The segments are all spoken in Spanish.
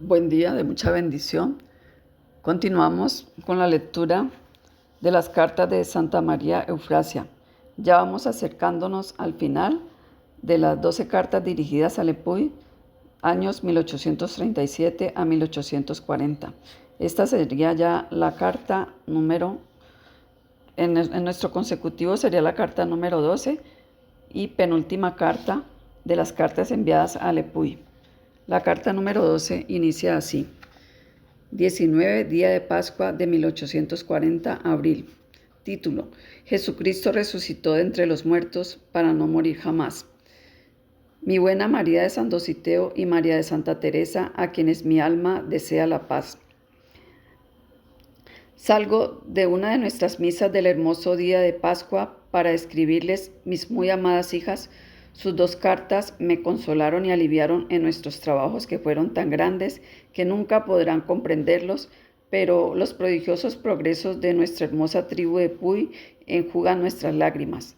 Buen día de mucha bendición. Continuamos con la lectura de las cartas de Santa María Eufrasia. Ya vamos acercándonos al final de las 12 cartas dirigidas a Lepuy, años 1837 a 1840. Esta sería ya la carta número, en nuestro consecutivo sería la carta número 12 y penúltima carta de las cartas enviadas a Lepuy. La carta número 12 inicia así: 19, día de Pascua de 1840, abril. Título: Jesucristo resucitó de entre los muertos para no morir jamás. Mi buena María de San Dositeo y María de Santa Teresa, a quienes mi alma desea la paz. Salgo de una de nuestras misas del hermoso día de Pascua para escribirles, mis muy amadas hijas. Sus 2 cartas me consolaron y aliviaron en nuestros trabajos, que fueron tan grandes que nunca podrán comprenderlos, pero los prodigiosos progresos de nuestra hermosa tribu de Puy enjugan nuestras lágrimas.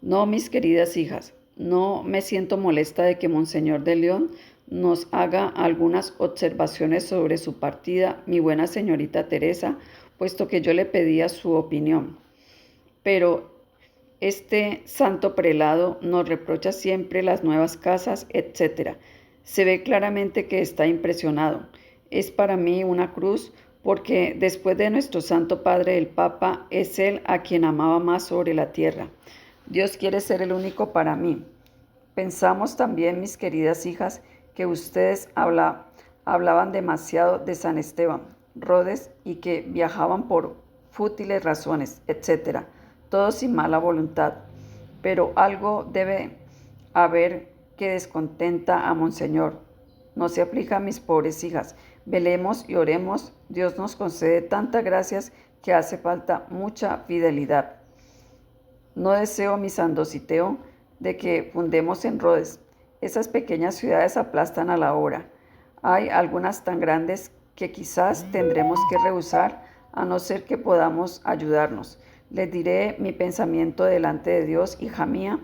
No, mis queridas hijas, no me siento molesta de que Monseñor de León nos haga algunas observaciones sobre su partida, mi buena señorita Teresa, puesto que yo le pedía su opinión. Pero este santo prelado nos reprocha siempre las nuevas casas, etc. Se ve claramente que está impresionado. Es para mí una cruz, porque después de nuestro Santo Padre el Papa, es él a quien amaba más sobre la tierra. Dios quiere ser el único para mí. Pensamos también, mis queridas hijas, que ustedes hablaban demasiado de San Esteban, Rodes, y que viajaban por fútiles razones, etc., todo sin mala voluntad, pero algo debe haber que descontenta a Monseñor. No se aflija, mis pobres hijas, velemos y oremos. Dios nos concede tantas gracias que hace falta mucha fidelidad. No deseo, mi San Dositeo, de que fundemos en Rodes. Esas pequeñas ciudades aplastan a la obra. Hay algunas tan grandes que quizás tendremos que rehusar, a no ser que podamos ayudarnos. Les diré mi pensamiento delante de Dios, hija mía.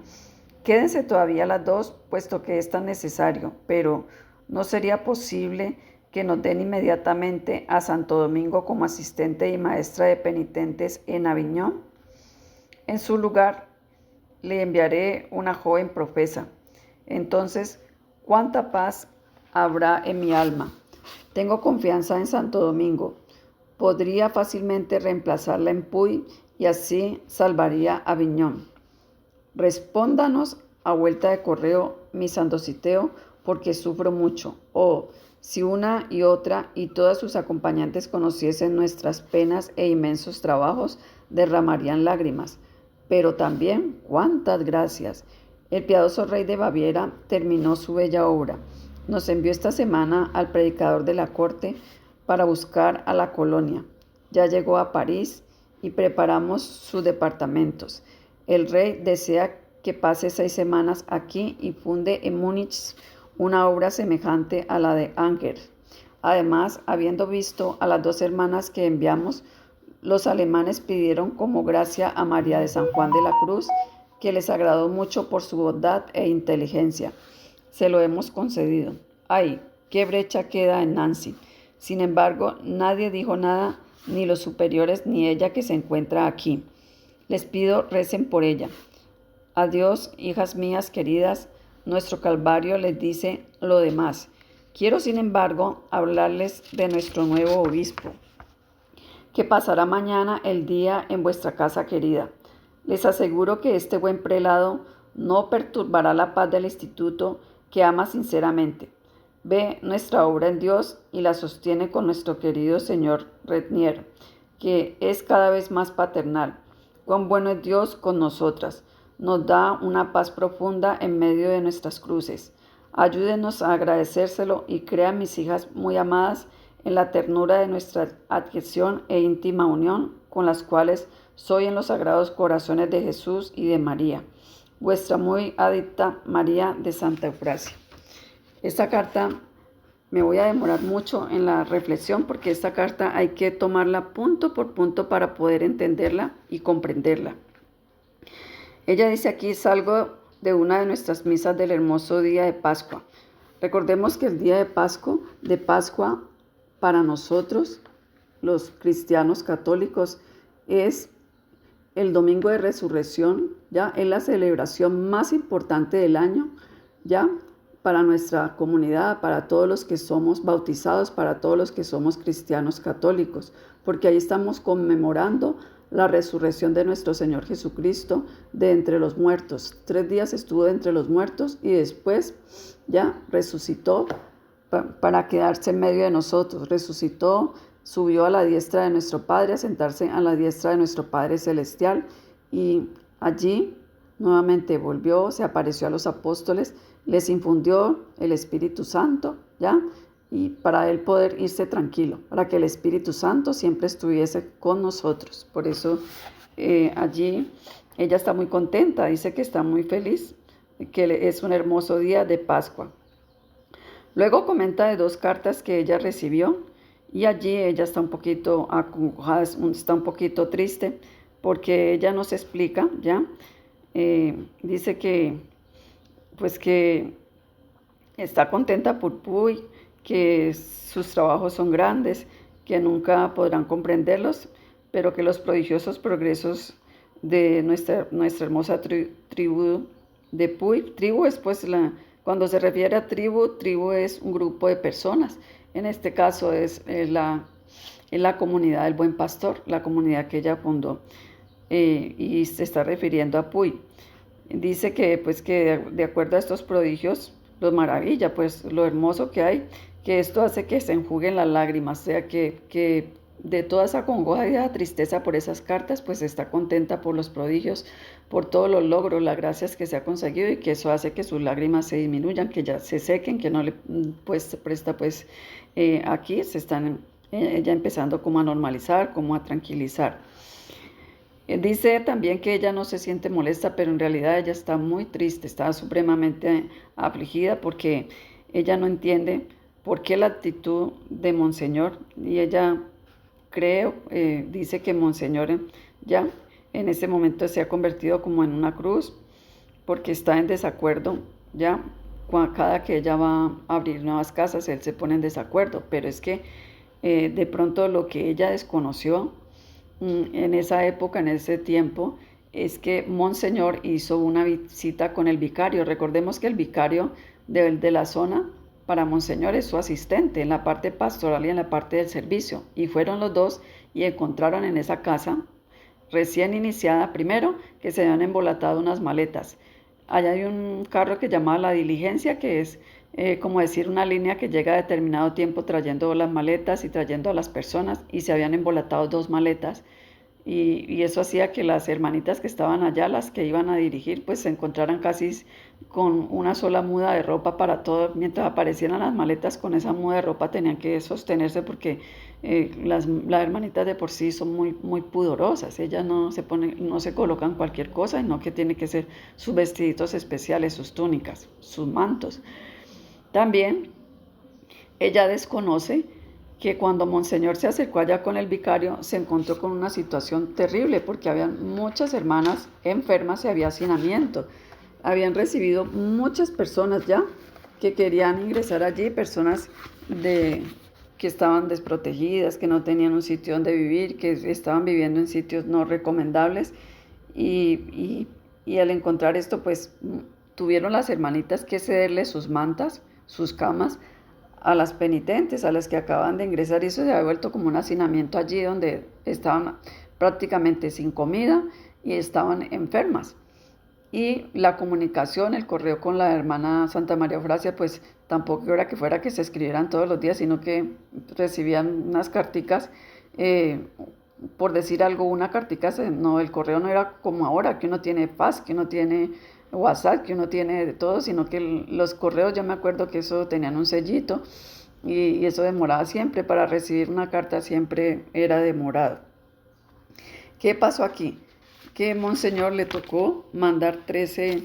Quédense todavía las 2, puesto que es tan necesario, pero ¿no sería posible que nos den inmediatamente a Santo Domingo como asistente y maestra de penitentes en Aviñón? En su lugar le enviaré una joven profesa. Entonces, ¿cuánta paz habrá en mi alma? Tengo confianza en Santo Domingo. Podría fácilmente reemplazarla en Puy y así salvaría a Aviñón. Respóndanos a vuelta de correo, mi San Dositeo, porque sufro mucho. Oh, si una y otra y todas sus acompañantes conociesen nuestras penas e inmensos trabajos, derramarían lágrimas. Pero también, cuántas gracias. El piadoso rey de Baviera terminó su bella obra. Nos envió esta semana al predicador de la corte para buscar a la colonia. Ya llegó a París y preparamos sus departamentos. El rey desea que pase 6 semanas aquí y funde en Múnich una obra semejante a la de Anger. Además, habiendo visto a las 2 hermanas que enviamos, los alemanes pidieron como gracia a María de San Juan de la Cruz, que les agradó mucho por su bondad e inteligencia. Se lo hemos concedido. ¡Ay, qué brecha queda en Nancy! Sin embargo, nadie dijo nada, ni los superiores ni ella, que se encuentra aquí. Les pido recen por ella. Adiós, hijas mías queridas. Nuestro Calvario les dice lo demás. Quiero, sin embargo, hablarles de nuestro nuevo obispo, que pasará mañana el día en vuestra casa querida. Les aseguro que este buen prelado no perturbará la paz del instituto, que ama sinceramente. Ve nuestra obra en Dios y la sostiene con nuestro querido señor Retnier, que es cada vez más paternal. Cuán bueno es Dios con nosotras. Nos da una paz profunda en medio de nuestras cruces. Ayúdenos a agradecérselo y crean, mis hijas muy amadas, en la ternura de nuestra adhesión e íntima unión, con las cuales soy en los sagrados corazones de Jesús y de María. Vuestra muy adicta María de Santa Eufrasia. Esta carta me voy a demorar mucho en la reflexión, porque esta carta hay que tomarla punto por punto para poder entenderla y comprenderla. Ella dice aquí: salgo de una de nuestras misas del hermoso día de Pascua Recordemos que el día de Pascua para nosotros, los cristianos católicos, es el domingo de resurrección, ya es la celebración más importante del año, ya para nuestra comunidad, para todos los que somos bautizados, para todos los que somos cristianos católicos, porque ahí estamos conmemorando la resurrección de nuestro Señor Jesucristo de entre los muertos. 3 días estuvo de entre los muertos y después ya resucitó para quedarse en medio de nosotros. Resucitó, subió a la diestra de nuestro Padre, a sentarse a la diestra de nuestro Padre Celestial, y allí nuevamente volvió, se apareció a los apóstoles, les infundió el Espíritu Santo, ¿ya? Y para él poder irse tranquilo, para que el Espíritu Santo siempre estuviese con nosotros. Por eso allí ella está muy contenta, dice que está muy feliz, que es un hermoso día de Pascua. Luego comenta de 2 cartas que ella recibió, y allí ella está un poquito acongojada, está un poquito triste, porque ella nos explica, ¿ya? Dice que, pues que está contenta por Puy, que sus trabajos son grandes, que nunca podrán comprenderlos, pero que los prodigiosos progresos de nuestra hermosa tribu de Puy, tribu es pues cuando se refiere a tribu es un grupo de personas. En este caso es la comunidad del Buen Pastor, la comunidad que ella fundó, y se está refiriendo a Puy. Dice que, pues, que de acuerdo a estos prodigios, los maravilla, pues lo hermoso que hay, que esto hace que se enjuguen las lágrimas, o sea que de toda esa congoja y esa tristeza por esas cartas, pues está contenta por los prodigios, por todos los logros, las gracias que se ha conseguido, y que eso hace que sus lágrimas se disminuyan, que ya se sequen, que no le pues presta pues aquí se están ya empezando como a normalizar, como a tranquilizar. Dice también que ella no se siente molesta, pero en realidad ella está muy triste, está supremamente afligida porque ella no entiende por qué la actitud de Monseñor, y ella dice que Monseñor ya en ese momento se ha convertido como en una cruz, porque está en desacuerdo, ya cada que ella va a abrir nuevas casas, él se pone en desacuerdo, pero es que de pronto lo que ella desconoció en esa época, en ese tiempo, es que Monseñor hizo una visita con el vicario. Recordemos que el vicario de la zona para Monseñor es su asistente en la parte pastoral y en la parte del servicio. Y fueron los dos y encontraron en esa casa recién iniciada, primero, que se habían embolatado unas maletas. Allá hay un carro que llamaba La Diligencia, que es como decir una línea que llega a determinado tiempo trayendo las maletas y trayendo a las personas, y se habían embolatado 2 maletas, y eso hacía que las hermanitas que estaban allá, las que iban a dirigir, pues se encontraran casi con una sola muda de ropa para todo. Mientras aparecieran las maletas con esa muda de ropa, tenían que sostenerse porque las hermanitas de por sí son muy, muy pudorosas. Ellas no se colocan cualquier cosa, sino que tiene que ser sus vestiditos especiales, sus túnicas, sus mantos. También ella desconoce que cuando Monseñor se acercó allá con el vicario, se encontró con una situación terrible, porque había muchas hermanas enfermas y había hacinamiento. Habían recibido muchas personas ya que querían ingresar allí, personas que estaban desprotegidas, que no tenían un sitio donde vivir, que estaban viviendo en sitios no recomendables, y al encontrar esto, pues tuvieron las hermanitas que cederle sus mantas, sus camas, a las penitentes, a las que acaban de ingresar, y eso se había vuelto como un hacinamiento allí donde estaban prácticamente sin comida y estaban enfermas. Y la comunicación, el correo con la hermana Santa María Eufrasia, pues tampoco era que fuera que se escribieran todos los días, sino que recibían unas carticas, por decir algo, una cartica, no, el correo no era como ahora, que uno tiene fax, que uno tiene WhatsApp, que uno tiene de todo, sino que los correos, yo me acuerdo que eso tenían un sellito, y eso demoraba siempre. Para recibir una carta siempre era demorado. ¿Qué pasó aquí? Que Monseñor le tocó mandar 13,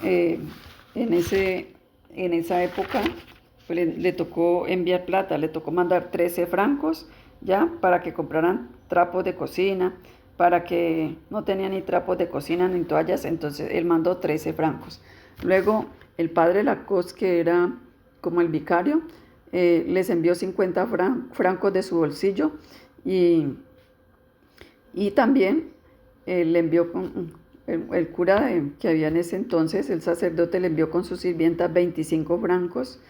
en esa época le tocó enviar plata, le tocó mandar 13 francos, ya, para que compraran trapos de cocina, para que no tenía ni trapos de cocina ni toallas, entonces él mandó 13 francos. Luego el padre Lacoste, que era como el vicario, les envió 50 francos de su bolsillo y, y también le envió el cura que había en ese entonces, el sacerdote, le envió con su sirvienta 25 francos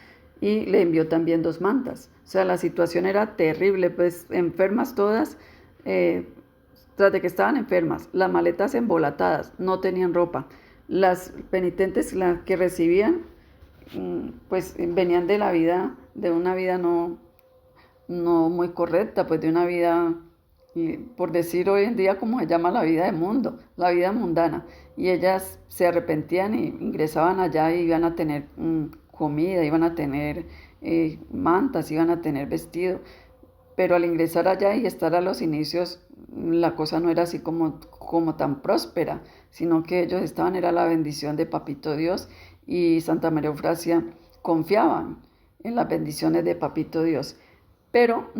y le envió también 2 mantas. O sea, la situación era terrible, pues enfermas todas, tras de que estaban enfermas, las maletas embolatadas, no tenían ropa. Las penitentes que recibían, pues venían de la vida, de una vida no muy correcta, pues de una vida, por decir hoy en día como se llama la vida del mundo, la vida mundana. Y ellas se arrepentían y ingresaban allá y iban a tener comida, iban a tener mantas, iban a tener vestido. Pero al ingresar allá y estar a los inicios, la cosa no era así como tan próspera, sino que ellos estaban, era la bendición de Papito Dios, y Santa María Eufrasia confiaban en las bendiciones de Papito Dios. Pero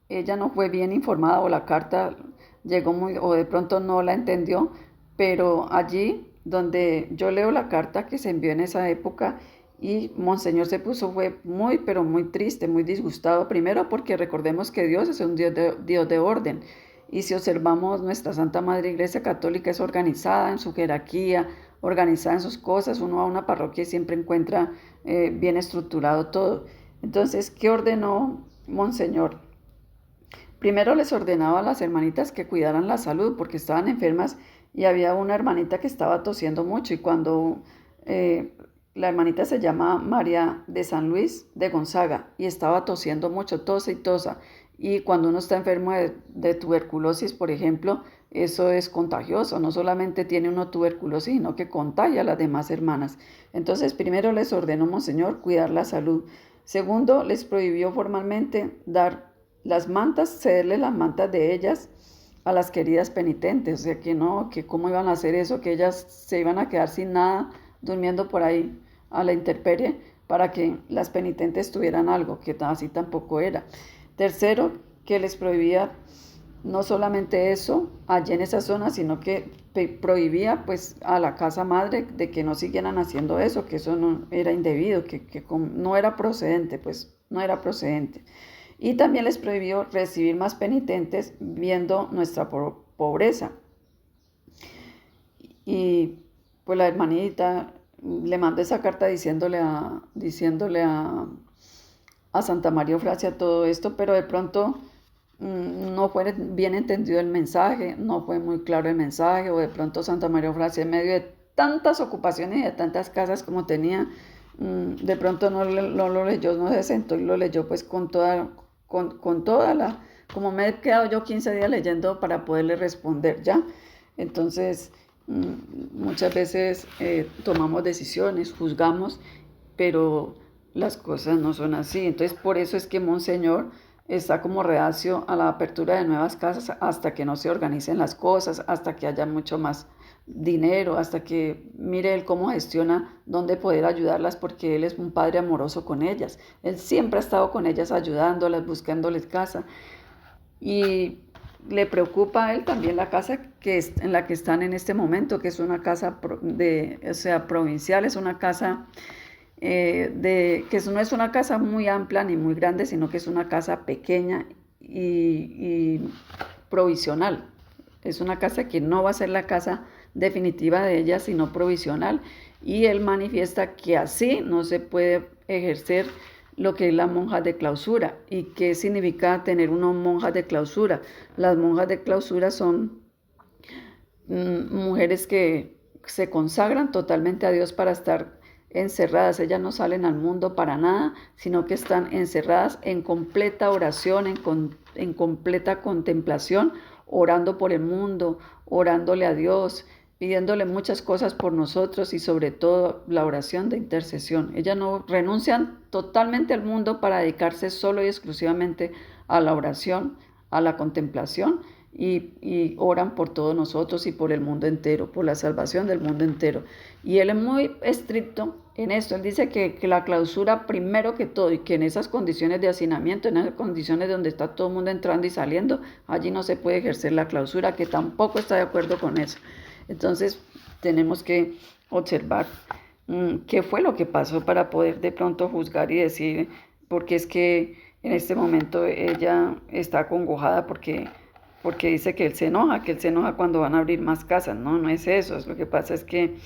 ella no fue bien informada, o la carta llegó o de pronto no la entendió, pero allí donde yo leo la carta que se envió en esa época, y Monseñor se puso, fue muy, pero muy triste, muy disgustado, primero porque recordemos que Dios es un Dios de orden, y si observamos, nuestra Santa Madre Iglesia Católica es organizada en su jerarquía, organizada en sus cosas. Uno va a una parroquia y siempre encuentra bien estructurado todo. Entonces, ¿qué ordenó Monseñor? Primero les ordenaba a las hermanitas que cuidaran la salud porque estaban enfermas, y había una hermanita que estaba tosiendo mucho, y cuando la hermanita se llama María de San Luis de Gonzaga y estaba tosiendo mucho, tosa y tosa. Y cuando uno está enfermo de tuberculosis, por ejemplo, eso es contagioso. No solamente tiene uno tuberculosis, sino que contagia a las demás hermanas. Entonces, primero les ordenó Monseñor cuidar la salud. Segundo, les prohibió formalmente dar las mantas, cederle las mantas de ellas a las queridas penitentes. O sea, que no, que cómo iban a hacer eso, que ellas se iban a quedar sin nada, durmiendo por ahí a la intemperie, para que las penitentes tuvieran algo, que así tampoco era. Tercero, que les prohibía no solamente eso allí en esa zona, sino que prohibía pues a la casa madre de que no siguieran haciendo eso, que eso no era indebido, que no era procedente, pues no era procedente. Y también les prohibió recibir más penitentes viendo nuestra pobreza. Y pues la hermanita le mandó esa carta diciéndole a Santa María Eufrasia todo esto, pero de pronto no fue bien entendido el mensaje, no fue muy claro el mensaje, o de pronto Santa María Eufrasia, en medio de tantas ocupaciones y de tantas casas como tenía, de pronto no lo leyó, no se sentó y lo leyó pues con toda la, como me he quedado yo 15 días leyendo para poderle responder ya. Entonces, muchas veces tomamos decisiones, juzgamos, pero las cosas no son así. Entonces, por eso es que Monseñor está como reacio a la apertura de nuevas casas hasta que no se organicen las cosas, hasta que haya mucho más dinero, hasta que mire él cómo gestiona dónde poder ayudarlas, porque él es un padre amoroso con ellas. Él siempre ha estado con ellas ayudándolas, buscándoles casa, y le preocupa a él también la casa en la que están en este momento, que es una casa provincial, es una casa que no es una casa muy amplia ni muy grande, sino que es una casa pequeña y provisional. Es una casa que no va a ser la casa definitiva de ella, sino provisional. Y él manifiesta que así no se puede ejercer lo que es la monja de clausura. ¿Y qué significa tener una monja de clausura? Las monjas de clausura son mujeres que se consagran totalmente a Dios para estar encerradas. Ellas no salen al mundo para nada, sino que están encerradas en completa oración, en completa contemplación, orando por el mundo, orándole a Dios, pidiéndole muchas cosas por nosotros, y sobre todo la oración de intercesión. Ellas no renuncian totalmente al mundo para dedicarse solo y exclusivamente a la oración, a la contemplación, y oran por todos nosotros y por el mundo entero, por la salvación del mundo entero. Y él es muy estricto en esto. Él dice que la clausura primero que todo, y que en esas condiciones de hacinamiento, en esas condiciones donde está todo el mundo entrando y saliendo, allí no se puede ejercer la clausura, que tampoco está de acuerdo con eso. Entonces tenemos que observar qué fue lo que pasó para poder de pronto juzgar y decir, porque es que en este momento ella está acongojada porque dice que él se enoja cuando van a abrir más casas. No, no es eso. Lo que pasa es que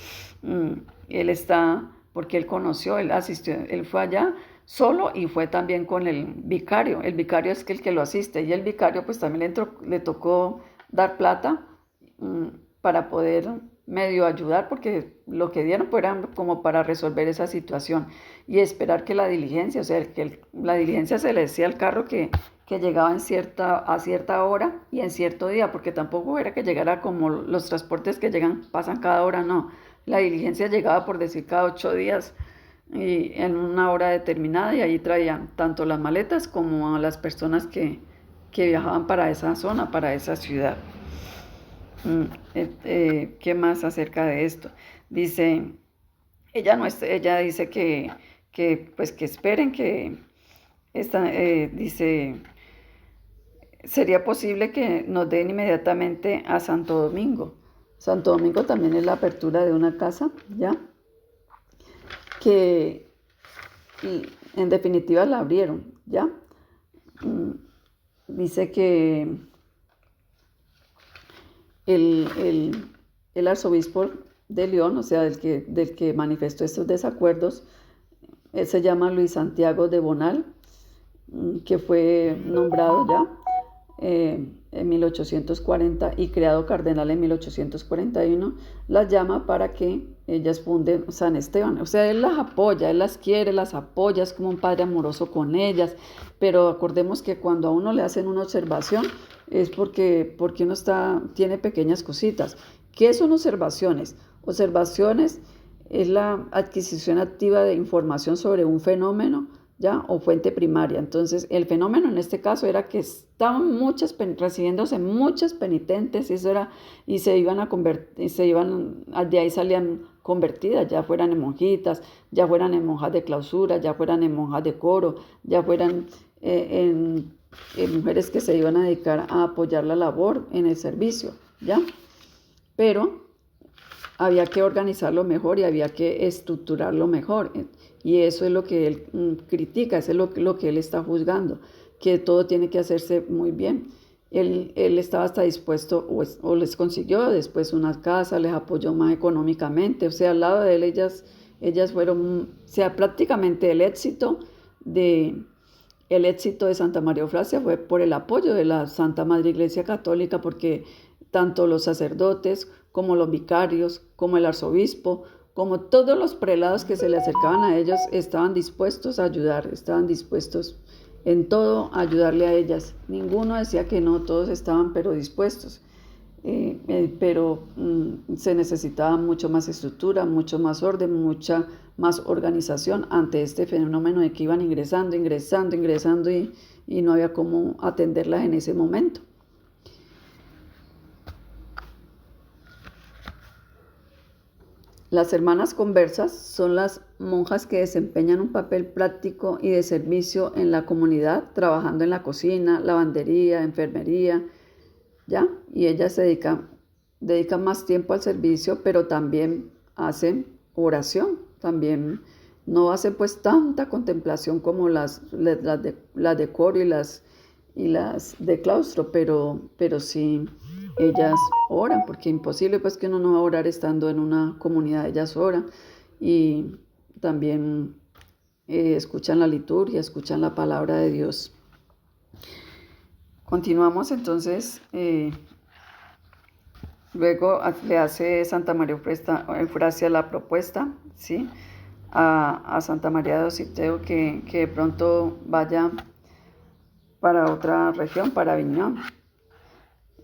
mm, él está, porque él conoció, él asistió, él fue allá solo y fue también con el vicario. El vicario es el que lo asiste y el vicario pues también le tocó dar plata mm, para poder medio ayudar porque lo que dieron pues era como para resolver esa situación y esperar que la diligencia, o sea, que la diligencia se le decía al carro que llegaba a cierta hora y en cierto día, porque tampoco era que llegara como los transportes que llegan, pasan cada hora, no. La diligencia llegaba por decir cada 8 días y en una hora determinada y ahí traían tanto las maletas como a las personas que viajaban para esa zona, para esa ciudad. ¿Qué más acerca de esto? Dice, ella dice pues que esperen que dice, sería posible que nos den inmediatamente a Santo Domingo. Santo Domingo también es la apertura de una casa, ¿ya? Que en definitiva la abrieron, ¿ya? Dice que el arzobispo de León, o sea, del que manifestó estos desacuerdos, él se llama Luis Santiago de Bonal, que fue nombrado ya en 1840 y creado cardenal en 1841, las llama para que ellas funden San Esteban. O sea, él las apoya, él las quiere, las apoya, es como un padre amoroso con ellas, pero acordemos que cuando a uno le hacen una observación es porque uno tiene pequeñas cositas. ¿Qué son observaciones? Observaciones es la adquisición activa de información sobre un fenómeno, ¿ya? O fuente primaria. Entonces, el fenómeno en este caso era que estaban recibiéndose muchas penitentes y se iban a convertir, de ahí salían convertidas, ya fueran en monjitas, ya fueran en monjas de clausura, ya fueran en monjas de coro, ya fueran en mujeres que se iban a dedicar a apoyar la labor en el servicio, ¿ya? Pero había que organizarlo mejor y había que estructurarlo mejor. Y eso es lo que él critica, eso es lo que él está juzgando, que todo tiene que hacerse muy bien. Él estaba hasta dispuesto, o les consiguió después una casa, les apoyó más económicamente. O sea, al lado de él, ellas fueron, o sea, prácticamente el éxito de Santa María Eufrasia fue por el apoyo de la Santa Madre Iglesia Católica, porque tanto los sacerdotes como los vicarios, como el arzobispo, como todos los prelados que se le acercaban a ellos, estaban dispuestos a ayudar, estaban dispuestos en todo a ayudarle a ellas. Ninguno decía que no, todos estaban pero dispuestos. Pero se necesitaba mucho más estructura, mucho más orden, mucha más organización ante este fenómeno de que iban ingresando y no había cómo atenderlas en ese momento. Las hermanas conversas son las monjas que desempeñan un papel práctico y de servicio en la comunidad, trabajando en la cocina, lavandería, enfermería, ¿ya? Y ellas dedican más tiempo al servicio, pero también hacen oración, también no hacen pues tanta contemplación como las de coro y las de claustro, pero sí ellas oran, porque imposible pues que uno no va a orar estando en una comunidad. Ellas oran y también escuchan la liturgia, escuchan la palabra de Dios. Continuamos entonces, luego le hace Santa María Eufrasia la propuesta, ¿sí? A Santa María de Ociteo que de pronto vaya para otra región, para Aviñón,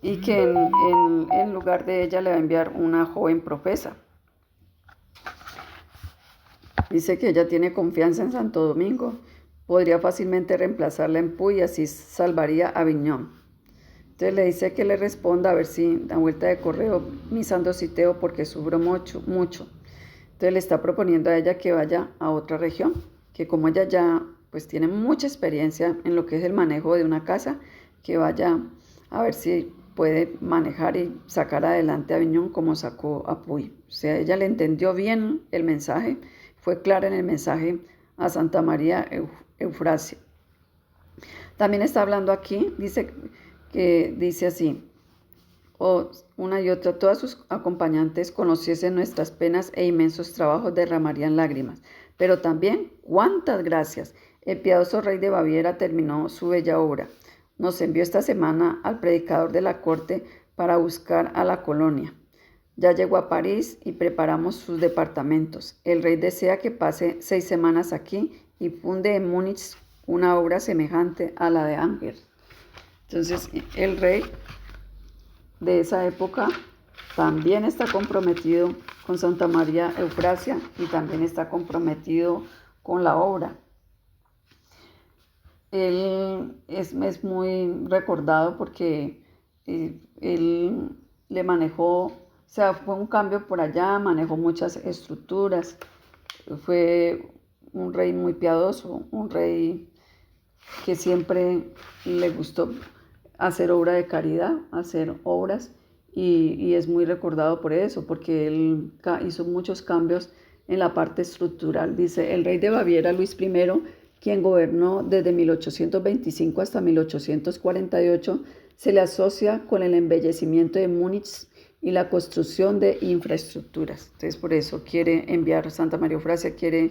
y que en lugar de ella le va a enviar una joven profesa. Dice que ella tiene confianza en Santo Domingo, podría fácilmente reemplazarla en Puy y así salvaría a Aviñón. Entonces le dice que le responda a ver si da vuelta de correo, mi Santo Ociteo, porque sufro mucho. Entonces le está proponiendo a ella que vaya a otra región, que como ella ya pues tiene mucha experiencia en lo que es el manejo de una casa, que vaya a ver si puede manejar y sacar adelante a Aviñón como sacó a Puy. O sea, ella le entendió bien el mensaje, fue clara en el mensaje a Santa María Eufrasia. También está hablando aquí, dice así, una y otra, todas sus acompañantes conociesen nuestras penas e inmensos trabajos, derramarían lágrimas. Pero también, cuántas gracias. El piadoso rey de Baviera terminó su bella obra. Nos envió esta semana al predicador de la corte para buscar a la colonia. Ya llegó a París y preparamos sus departamentos. El rey desea que pase 6 semanas aquí y funde en Múnich una obra semejante a la de Ángel. Entonces, el rey de esa época también está comprometido con Santa María Eufrasia y también está comprometido con la obra. Él es muy recordado porque él le manejó, o sea, fue un cambio por allá, manejó muchas estructuras, fue un rey muy piadoso, un rey que siempre le gustó hacer obra de caridad, hacer obras, y es muy recordado por eso, porque él hizo muchos cambios en la parte estructural. Dice, el rey de Baviera, Luis I, quien gobernó desde 1825 hasta 1848, se le asocia con el embellecimiento de Múnich y la construcción de infraestructuras. Entonces, por eso quiere enviar, Santa María Eufrasia quiere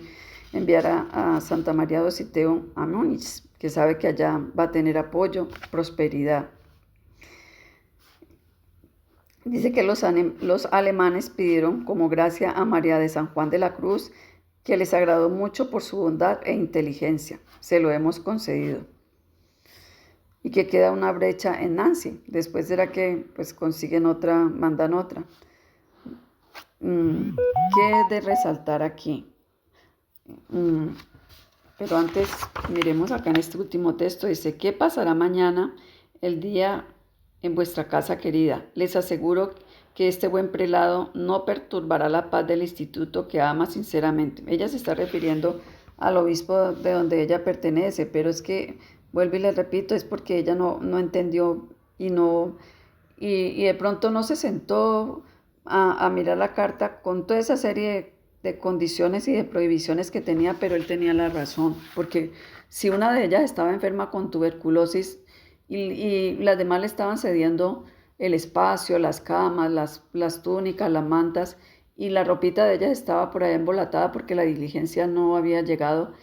enviar a Santa María Dositeo a Múnich, que sabe que allá va a tener apoyo, prosperidad. Dice que los alemanes pidieron como gracia a María de San Juan de la Cruz, que les agradó mucho por su bondad e inteligencia. Se lo hemos concedido. Y que queda una brecha en Nancy. Después será que pues consiguen otra, mandan otra. ¿Qué de resaltar aquí? Pero antes miremos acá en este último texto. Dice, ¿qué pasará mañana el día en vuestra casa querida? Les aseguro que este buen prelado no perturbará la paz del instituto que ama sinceramente. Ella se está refiriendo al obispo de donde ella pertenece, pero es que, vuelvo y le repito, es porque ella no entendió y de pronto no se sentó a mirar la carta con toda esa serie de condiciones y de prohibiciones que tenía, pero él tenía la razón, porque si una de ellas estaba enferma con tuberculosis y las demás le estaban cediendo el espacio, las camas, las túnicas, las mantas, y la ropita de ellas estaba por ahí embolatada porque la diligencia no había llegado,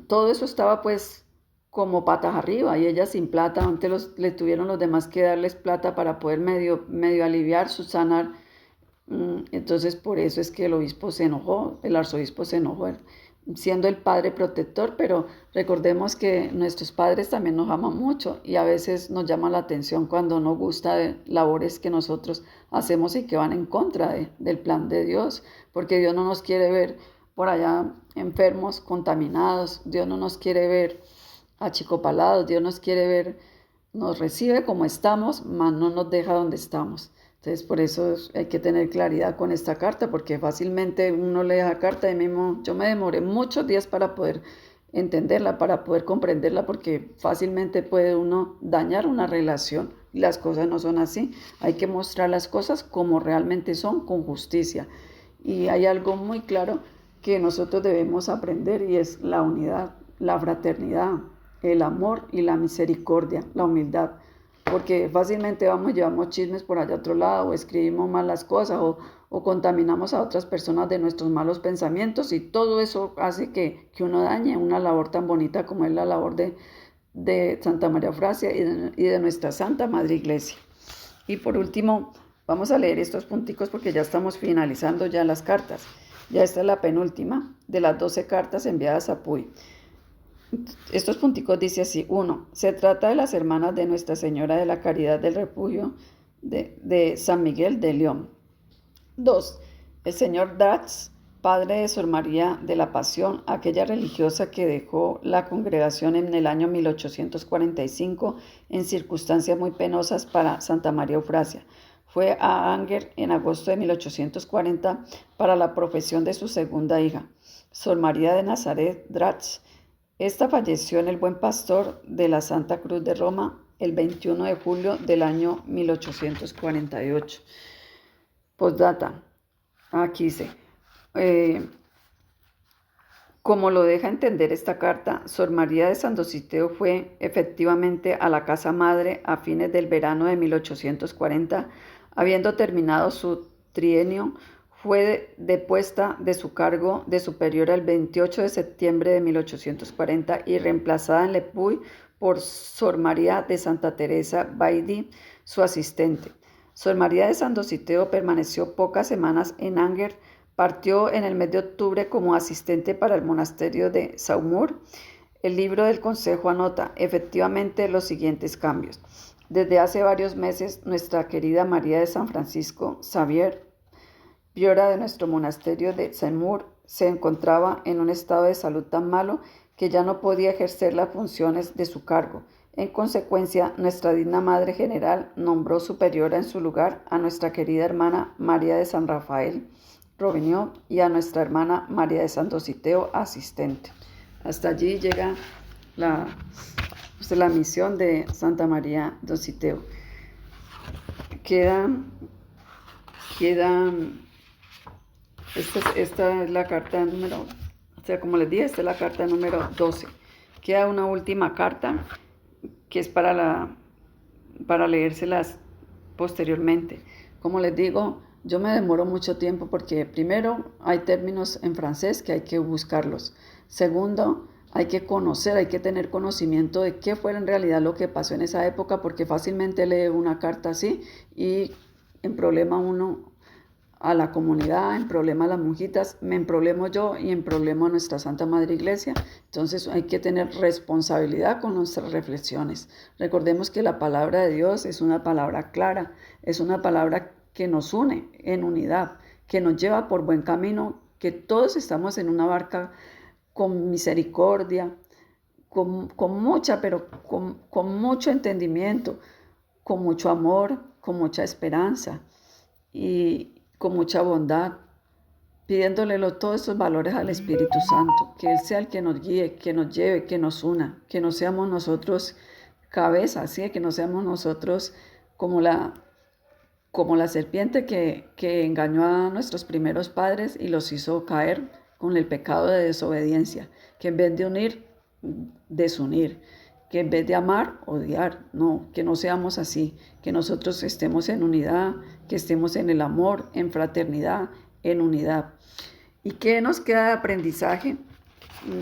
todo eso estaba pues como patas arriba, y ella sin plata. Antes le tuvieron los demás que darles plata para poder medio aliviar, sanar. Entonces por eso es que el obispo se enojó, el arzobispo se enojó, siendo el padre protector, pero recordemos que nuestros padres también nos aman mucho y a veces nos llama la atención cuando no gusta de labores que nosotros hacemos y que van en contra del plan de Dios, porque Dios no nos quiere ver por allá enfermos, contaminados. Dios no nos quiere ver achicopalados. Dios nos quiere ver, nos recibe como estamos, mas no nos deja donde estamos. Entonces, por eso hay que tener claridad con esta carta, porque fácilmente uno lee la carta y mismo, yo me demoré muchos días para poder entenderla, para poder comprenderla, porque fácilmente puede uno dañar una relación y las cosas no son así. Hay que mostrar las cosas como realmente son, con justicia. Y hay algo muy claro que nosotros debemos aprender, y es la unidad, la fraternidad, el amor y la misericordia, la humildad. Porque fácilmente llevamos chismes por allá a otro lado, o escribimos malas cosas, o contaminamos a otras personas de nuestros malos pensamientos, y todo eso hace que uno dañe una labor tan bonita como es la labor de Santa María Eufrasia y de nuestra Santa Madre Iglesia. Y por último, vamos a leer estos punticos porque ya estamos finalizando ya las cartas. Ya esta es la penúltima de las 12 cartas enviadas a Puy. Estos punticos dice así: 1. Se trata de las hermanas de Nuestra Señora de la Caridad del Refugio de San Miguel de León. 2. El señor Dratz, padre de Sor María de la Pasión, aquella religiosa que dejó la congregación en el año 1845 en circunstancias muy penosas para Santa María Eufrasia. Fue a Angers en agosto de 1840 para la profesión de su segunda hija, Sor María de Nazaret Dratz. Esta falleció en el Buen Pastor de la Santa Cruz de Roma el 21 de julio del año 1848. Postdata. Aquí dice, como lo deja entender esta carta, Sor María de San Dositeo fue efectivamente a la casa madre a fines del verano de 1840, habiendo terminado su trienio. Fue depuesta de su cargo de superiora el 28 de septiembre de 1840 y reemplazada en Le Puy por Sor María de Santa Teresa Baidi, su asistente. Sor María de San Dositeo permaneció pocas semanas en Angers. Partió en el mes de octubre como asistente para el monasterio de Saumur. El libro del consejo anota efectivamente los siguientes cambios. Desde hace varios meses, nuestra querida María de San Francisco Xavier, priora de nuestro monasterio de Saumur, se encontraba en un estado de salud tan malo que ya no podía ejercer las funciones de su cargo. En consecuencia, nuestra digna Madre General nombró superiora en su lugar a nuestra querida hermana María de San Rafael Rovigno y a nuestra hermana María de San Dositeo, asistente. Hasta allí llega la misión de Santa María Dositeo. Esta es la carta número, como les dije, esta es la carta número 12. Queda una última carta que es para leérselas posteriormente. Como les digo, yo me demoro mucho tiempo porque primero hay términos en francés que hay que buscarlos. Segundo, hay que conocer, hay que tener conocimiento de qué fue en realidad lo que pasó en esa época, porque fácilmente lee una carta así y en problema uno a la comunidad, en problema a las monjitas, me emproblemo yo y emproblemo a nuestra Santa Madre Iglesia. Entonces hay que tener responsabilidad con nuestras reflexiones. Recordemos que la palabra de Dios es una palabra clara, es una palabra que nos une en unidad, que nos lleva por buen camino, que todos estamos en una barca con misericordia, con mucho entendimiento, con mucho amor, con mucha esperanza y con mucha bondad, pidiéndole todos estos valores al Espíritu Santo, que Él sea el que nos guíe, que nos lleve, que nos una, que no seamos nosotros cabezas, ¿sí? Que no seamos nosotros como la serpiente que engañó a nuestros primeros padres y los hizo caer con el pecado de desobediencia, que en vez de unir, desunir, que en vez de amar, odiar. No, que no seamos así, que nosotros estemos en unidad, que estemos en el amor, en fraternidad, en unidad. ¿Y qué nos queda de aprendizaje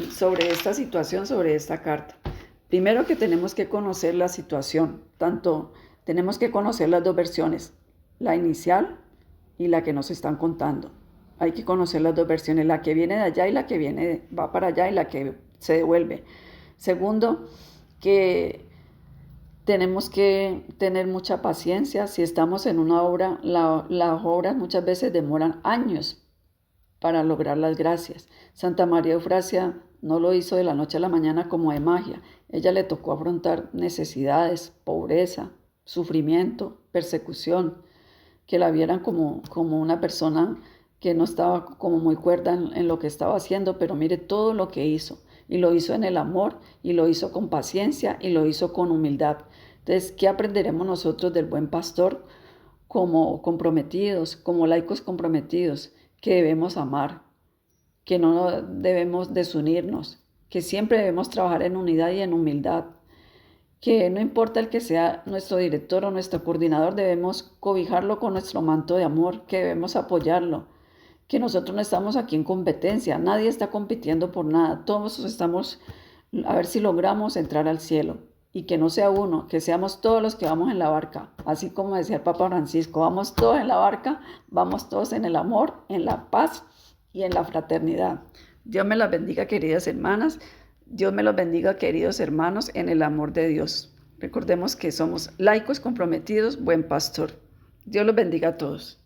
sobre esta situación, sobre esta carta? Primero, que tenemos que conocer la situación, tenemos que conocer las dos versiones, la inicial y la que nos están contando. Hay que conocer las dos versiones, la que viene de allá y la que va para allá y la que se devuelve. Segundo, que tenemos que tener mucha paciencia. Si estamos en una obra, las obras muchas veces demoran años para lograr las gracias. Santa María Eufrasia no lo hizo de la noche a la mañana como de magia. Ella le tocó afrontar necesidades, pobreza, sufrimiento, persecución, que la vieran como una persona que no estaba como muy cuerda en lo que estaba haciendo, pero mire todo lo que hizo. Y lo hizo en el amor, y lo hizo con paciencia, y lo hizo con humildad. Entonces, ¿qué aprenderemos nosotros del buen pastor? Como comprometidos, como laicos comprometidos, que debemos amar, que no debemos desunirnos, que siempre debemos trabajar en unidad y en humildad, que no importa el que sea nuestro director o nuestro coordinador, debemos cobijarlo con nuestro manto de amor, que debemos apoyarlo, que nosotros no estamos aquí en competencia, nadie está compitiendo por nada, todos estamos a ver si logramos entrar al cielo, y que no sea uno, que seamos todos los que vamos en la barca, así como decía el Papa Francisco, vamos todos en la barca, vamos todos en el amor, en la paz y en la fraternidad. Dios me las bendiga, queridas hermanas, Dios me los bendiga, queridos hermanos, en el amor de Dios. Recordemos que somos laicos comprometidos, buen pastor. Dios los bendiga a todos.